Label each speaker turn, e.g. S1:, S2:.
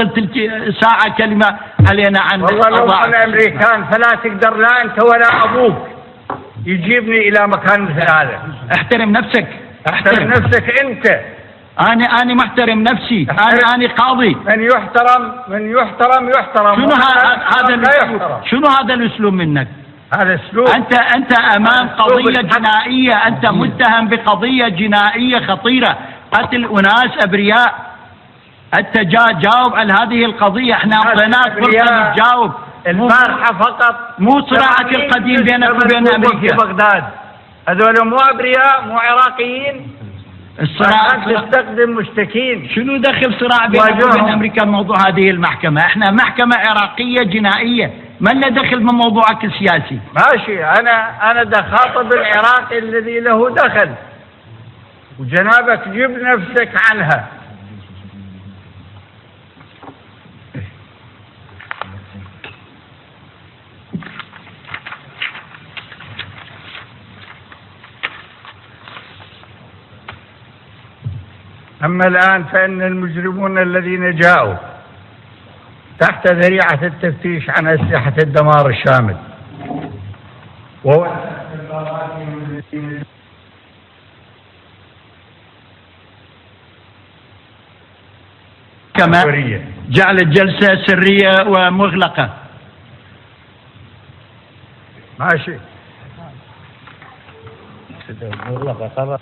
S1: تلك ساعة كلمة علينا عن
S2: والله لو كان الأمريكان فلا تقدر لا أنت ولا أبوك يجيبني إلى مكان مثل هذا.
S1: احترم نفسك.
S2: احترم نفسك أنت.
S1: أنا محترم نفسي. أنا قاضي.
S2: من يحترم.
S1: شنو هذا الأسلوب منك؟
S2: هذا أسلوب.
S1: أنت أمام قضية جنائية، أنت متهم بقضية جنائية خطيرة، قتل أناس أبرياء. أنت جاوب على هذه القضية، احنا أعطيناك فرصة تجاوب.
S2: البارحة فقط
S1: مو صراعك القديم بينك وبين أمريكا
S2: في بغداد. هذول مو أبرياء، مو عراقيين.
S1: الصراع
S2: تستخدم مشتكين.
S1: شنو دخل صراع بينك وبين أمريكا بموضوع هذه المحكمة؟ احنا محكمة عراقية جنائية، ما لنا دخل بموضوعك السياسي.
S2: ماشي، أنا خاطب العراقي الذي له دخل، وجنابك جيب نفسك عنها. أما الآن فإن المجرمون الذين جاءوا تحت ذريعة التفتيش عن أسلحة الدمار الشامل
S1: كما جعل الجلسة سرية ومغلقة.
S2: ماشي مغلقة خلاص.